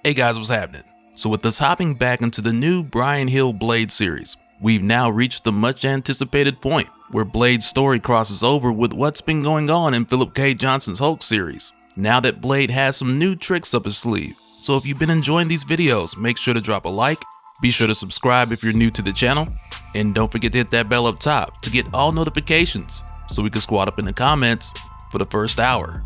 Hey guys, what's happening? So with us hopping back into the new Bryan Hill Blade series, we've now reached the much anticipated point where Blade's story crosses over with what's been going on in Philip K. Johnson's Hulk series, now that Blade has some new tricks up his sleeve. So if you've been enjoying these videos, make sure to drop a like, be sure to subscribe if you're new to the channel, and don't forget to hit that bell up top to get all notifications so we can squad up in the comments for the first hour.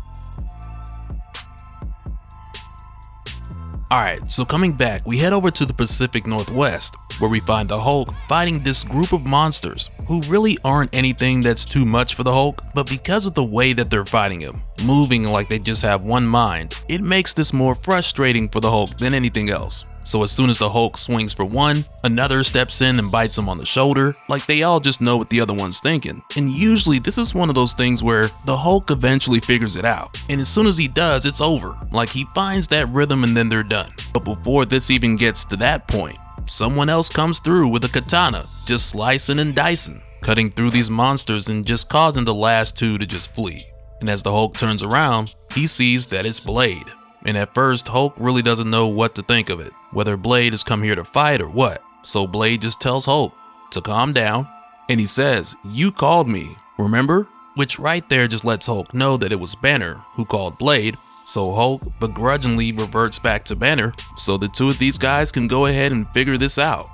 Alright, so coming back, we head over to the Pacific Northwest, where we find the Hulk fighting this group of monsters who really aren't anything that's too much for the Hulk, but because of the way that they're fighting him, moving like they just have one mind, it makes this more frustrating for the Hulk than anything else. So as soon as the Hulk swings for one, another steps in and bites him on the shoulder, like they all just know what the other one's thinking. And usually this is one of those things where the Hulk eventually figures it out, and as soon as he does, it's over. Like he finds that rhythm and then they're done. But before this even gets to that point, someone else comes through with a katana, just slicing and dicing, cutting through these monsters and just causing the last two to just flee. And as the Hulk turns around, he sees that it's Blade. And at first, Hulk really doesn't know what to think of it, whether Blade has come here to fight or what. So Blade just tells Hulk to calm down, and he says, "You called me, remember?" Which right there just lets Hulk know that it was Banner who called Blade. So Hulk begrudgingly reverts back to Banner so the two of these guys can go ahead and figure this out.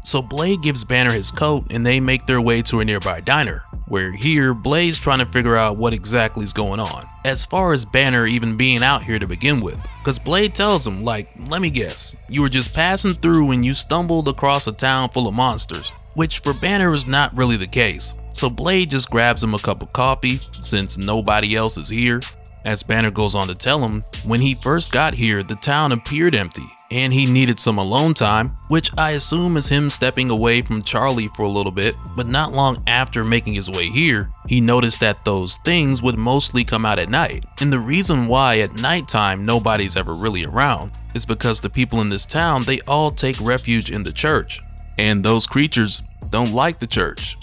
So Blade gives Banner his coat and they make their way to a nearby diner, where here Blade's trying to figure out what exactly is going on, as far as Banner even being out here to begin with. Cause Blade tells him, like, let me guess, you were just passing through and you stumbled across a town full of monsters, which for Banner is not really the case. So Blade just grabs him a cup of coffee since nobody else is here. As Banner goes on to tell him, when he first got here, the town appeared empty and he needed some alone time, which I assume is him stepping away from Charlie for a little bit. But not long after making his way here, he noticed that those things would mostly come out at night. And the reason why at nighttime nobody's ever really around is because the people in this town, they all take refuge in the church. And those creatures don't like the church.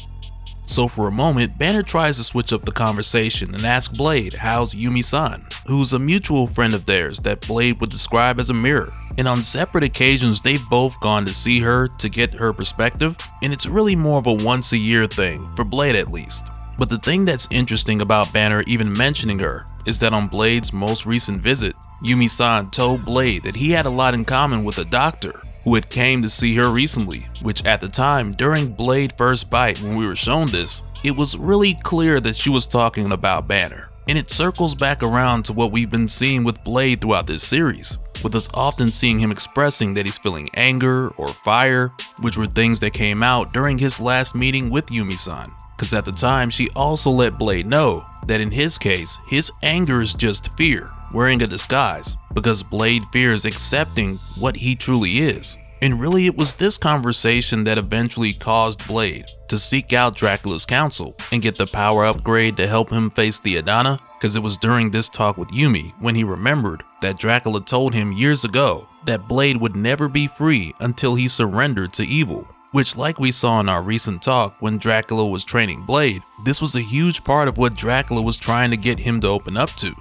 So for a moment, Banner tries to switch up the conversation and ask Blade how's Yumi-san, who's a mutual friend of theirs that Blade would describe as a mirror. And on separate occasions, they've both gone to see her to get her perspective, and it's really more of a once a year thing, for Blade at least. But the thing that's interesting about Banner even mentioning her is that on Blade's most recent visit, Yumi-san told Blade that he had a lot in common with a doctor who had came to see her recently, which at the time during Blade first bite when we were shown this, it was really clear that she was talking about Banner. And it circles back around to what we've been seeing with Blade throughout this series, with us often seeing him expressing that he's feeling anger or fire, which were things that came out during his last meeting with Yumi-san. Cause at the time she also let Blade know that in his case, his anger is just fear, wearing a disguise, because Blade fears accepting what he truly is. And really it was this conversation that eventually caused Blade to seek out Dracula's counsel and get the power upgrade to help him face the Adana, cause it was during this talk with Yumi when he remembered that Dracula told him years ago that Blade would never be free until he surrendered to evil. Which, like we saw in our recent talk when Dracula was training Blade, this was a huge part of what Dracula was trying to get him to open up to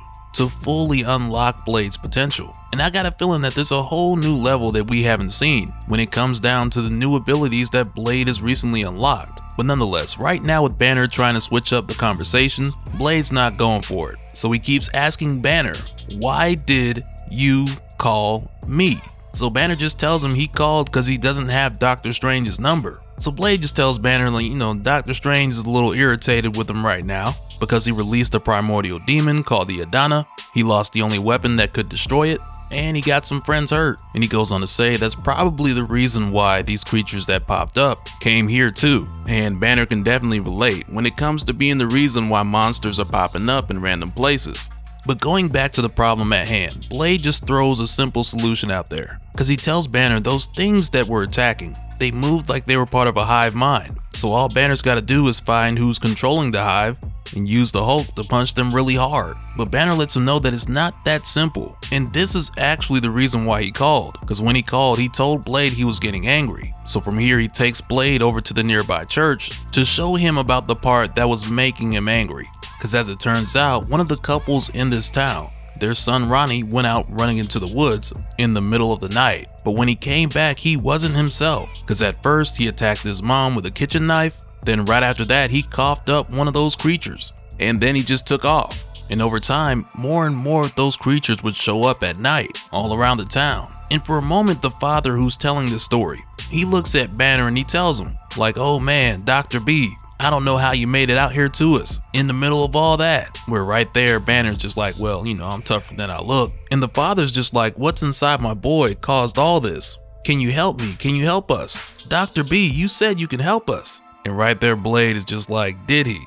fully unlock Blade's potential. And I got a feeling that there's a whole new level that we haven't seen when it comes down to the new abilities that Blade has recently unlocked. But nonetheless, right now with Banner trying to switch up the conversation, Blade's not going for it. So he keeps asking Banner, why did you call me? So Banner just tells him he called because he doesn't have Doctor Strange's number. So Blade just tells Banner, like, you know, Doctor Strange is a little irritated with him right now because he released a primordial demon called the Adana. He lost the only weapon that could destroy it, and he got some friends hurt. And he goes on to say that's probably the reason why these creatures that popped up came here too. And Banner can definitely relate when it comes to being the reason why monsters are popping up in random places. But going back to the problem at hand, Blade just throws a simple solution out there, because he tells Banner those things that were attacking, they moved like they were part of a hive mind. So all Banner's gotta do is find who's controlling the hive and use the Hulk to punch them really hard. But Banner lets him know that it's not that simple. And this is actually the reason why he called, because when he called, he told Blade he was getting angry. So from here, he takes Blade over to the nearby church to show him about the part that was making him angry. Because as it turns out, one of the couples in this town, their son Ronnie went out running into the woods in the middle of the night. But when he came back, he wasn't himself, because at first he attacked his mom with a kitchen knife, then right after that he coughed up one of those creatures, and then he just took off. And over time, more and more of those creatures would show up at night all around the town. And for a moment, the father who's telling this story, he looks at Banner and he tells him, like, oh man, Dr. B, I don't know how you made it out here to us in the middle of all that. Where right there, Banner's just like, well, you know, I'm tougher than I look. And the father's just like, what's inside my boy caused all this? Can you help me? Can you help us? Dr. B, you said you can help us. And right there, Blade is just like, did he?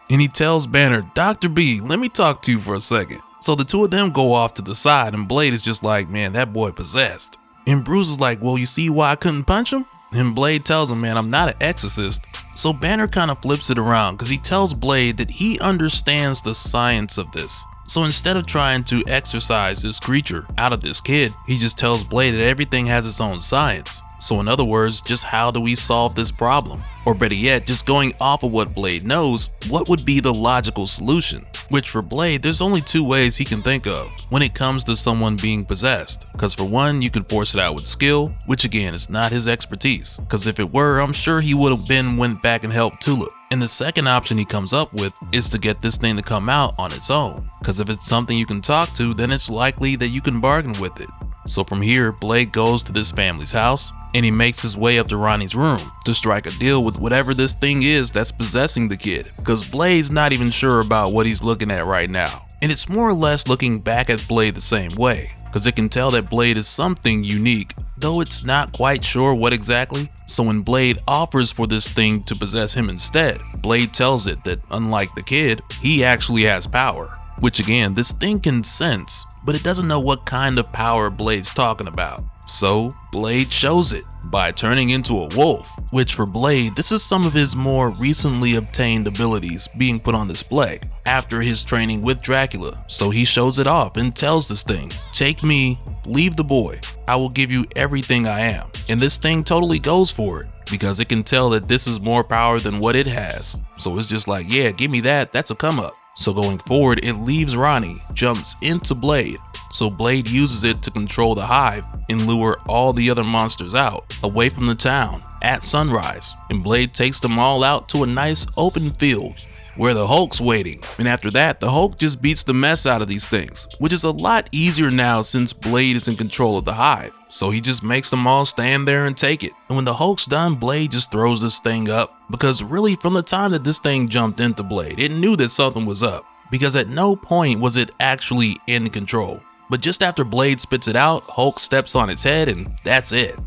And he tells Banner, Dr. B, let me talk to you for a second. So the two of them go off to the side and Blade is just like, man, that boy possessed. And Bruce is like, well, you see why I couldn't punch him? And Blade tells him, man, I'm not an exorcist. So Banner kind of flips it around because he tells Blade that he understands the science of this. So instead of trying to exorcise this creature out of this kid, he just tells Blade that everything has its own science. So in other words, just how do we solve this problem? Or better yet, just going off of what Blade knows, what would be the logical solution? Which for Blade, there's only two ways he can think of when it comes to someone being possessed. Because for one, you can force it out with skill, which again is not his expertise. Because if it were, I'm sure he would have went back and helped Tulip. And the second option he comes up with is to get this thing to come out on its own. Because if it's something you can talk to, then it's likely that you can bargain with it. So from here, Blade goes to this family's house and he makes his way up to Ronnie's room to strike a deal with whatever this thing is that's possessing the kid, because Blade's not even sure about what he's looking at right now. And it's more or less looking back at Blade the same way, because it can tell that Blade is something unique, though it's not quite sure what exactly. So when Blade offers for this thing to possess him instead, Blade tells it that unlike the kid, he actually has power. Which again, this thing can sense, but it doesn't know what kind of power Blade's talking about. So Blade shows it by turning into a wolf, which for Blade, this is some of his more recently obtained abilities being put on display after his training with Dracula. So he shows it off and tells this thing, take me, leave the boy, I will give you everything I am. And this thing totally goes for it, because it can tell that this is more power than what it has. So it's just like, yeah, give me that, that's a come up. So going forward, it leaves Ronnie, jumps into Blade. So Blade uses it to control the hive and lure all the other monsters out, away from the town, at sunrise. And Blade takes them all out to a nice open field where the Hulk's waiting. And after that, the Hulk just beats the mess out of these things, which is a lot easier now since Blade is in control of the hive. So he just makes them all stand there and take it. And when the Hulk's done, Blade just throws this thing up, because really from the time that this thing jumped into Blade, it knew that something was up, because at no point was it actually in control. But just after Blade spits it out, Hulk steps on its head and that's it.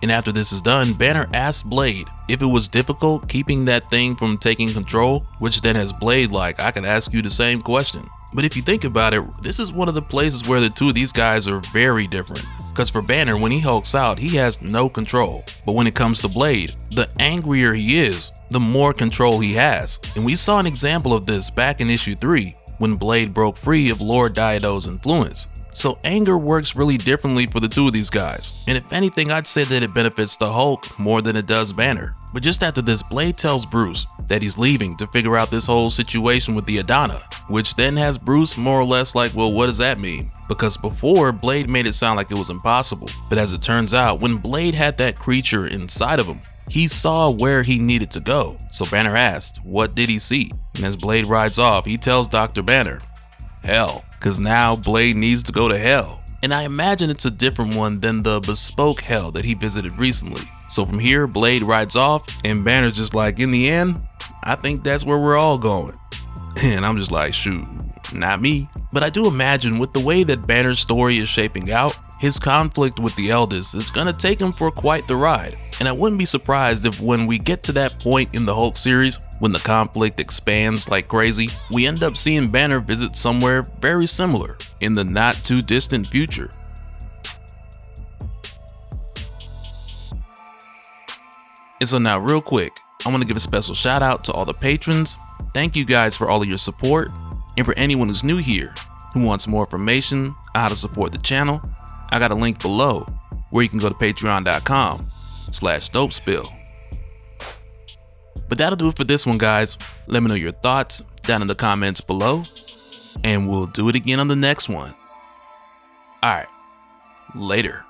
And after this is done, Banner asks Blade if it was difficult keeping that thing from taking control, which then has Blade like, I can ask you the same question. But if you think about it, this is one of the places where the two of these guys are very different. Because for Banner, when he hulks out, he has no control. But when it comes to Blade, the angrier he is, the more control he has. And we saw an example of this back in issue 3, when Blade broke free of Lord Diodo's influence. So anger works really differently for the two of these guys, and if anything, I'd say that it benefits the Hulk more than it does Banner. But just after this, Blade tells Bruce that he's leaving to figure out this whole situation with the Adana, which then has Bruce more or less like, well, what does that mean? Because before, Blade made it sound like it was impossible, but as it turns out, when Blade had that creature inside of him, he saw where he needed to go. So Banner asked, what did he see? And as Blade rides off, he tells Dr. Banner, hell. Because now Blade needs to go to hell. And I imagine it's a different one than the bespoke hell that he visited recently. So from here, Blade rides off and Banner's just like, in the end, I think that's where we're all going. And I'm just like, shoot, not me. But I do imagine with the way that Banner's story is shaping out, his conflict with the eldest is gonna take him for quite the ride. And I wouldn't be surprised if when we get to that point in the Hulk series, when the conflict expands like crazy, we end up seeing Banner visit somewhere very similar in the not too distant future. And so now real quick, I want to give a special shout out to all the patrons. Thank you guys for all of your support. And for anyone who's new here, who wants more information on how to support the channel, I got a link below where you can go to patreon.com/DopeSpill. But that'll do it for this one, guys. Let me know your thoughts down in the comments below, and we'll do it again on the next one. Alright, later.